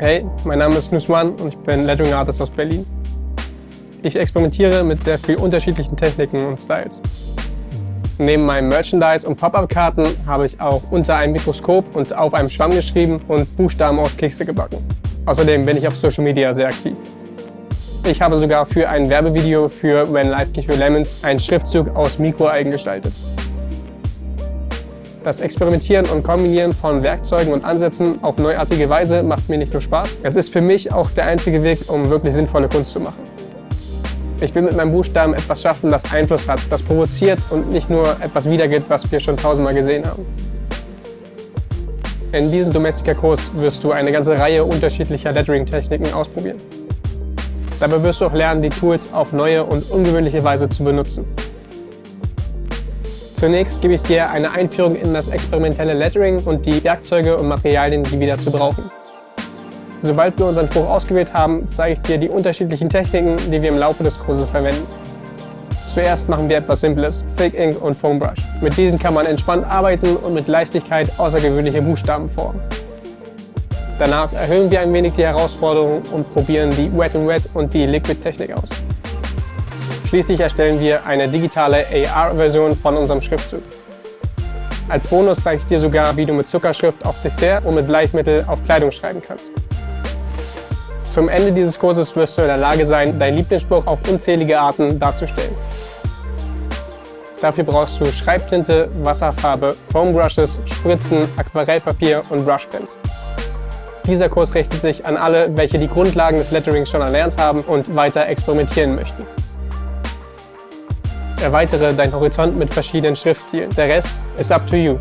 Hey, mein Name ist Nusman und ich bin Lettering Artist aus Berlin. Ich experimentiere mit sehr vielen unterschiedlichen Techniken und Styles. Neben meinem Merchandise und Pop-Up-Karten habe ich auch unter einem Mikroskop und auf einem Schwamm geschrieben und Buchstaben aus Kekse gebacken. Außerdem bin ich auf Social Media sehr aktiv. Ich habe sogar für ein Werbevideo für When Life Gives You Lemons einen Schriftzug aus Mikroalgen gestaltet. Das Experimentieren und Kombinieren von Werkzeugen und Ansätzen auf neuartige Weise macht mir nicht nur Spaß, es ist für mich auch der einzige Weg, um wirklich sinnvolle Kunst zu machen. Ich will mit meinem Buchstaben etwas schaffen, das Einfluss hat, das provoziert und nicht nur etwas wiedergibt, was wir schon tausendmal gesehen haben. In diesem Domestika-Kurs wirst du eine ganze Reihe unterschiedlicher Lettering-Techniken ausprobieren. Dabei wirst du auch lernen, die Tools auf neue und ungewöhnliche Weise zu benutzen. Zunächst gebe ich dir eine Einführung in das experimentelle Lettering und die Werkzeuge und Materialien, die wir dazu brauchen. Sobald wir unseren Spruch ausgewählt haben, zeige ich dir die unterschiedlichen Techniken, die wir im Laufe des Kurses verwenden. Zuerst machen wir etwas Simples, Thick Ink und Foam Brush. Mit diesen kann man entspannt arbeiten und mit Leichtigkeit außergewöhnliche Buchstaben formen. Danach erhöhen wir ein wenig die Herausforderung und probieren die Wet n Wet und die Liquid Technik aus. Schließlich erstellen wir eine digitale AR-Version von unserem Schriftzug. Als Bonus zeige ich dir sogar, wie du mit Zuckerschrift auf Dessert und mit Bleichmittel auf Kleidung schreiben kannst. Zum Ende dieses Kurses wirst du in der Lage sein, deinen Lieblingsspruch auf unzählige Arten darzustellen. Dafür brauchst du Schreibtinte, Wasserfarbe, Foambrushes, Spritzen, Aquarellpapier und Brushpens. Dieser Kurs richtet sich an alle, welche die Grundlagen des Letterings schon erlernt haben und weiter experimentieren möchten. Erweitere deinen Horizont mit verschiedenen Schriftstilen. Der Rest ist up to you.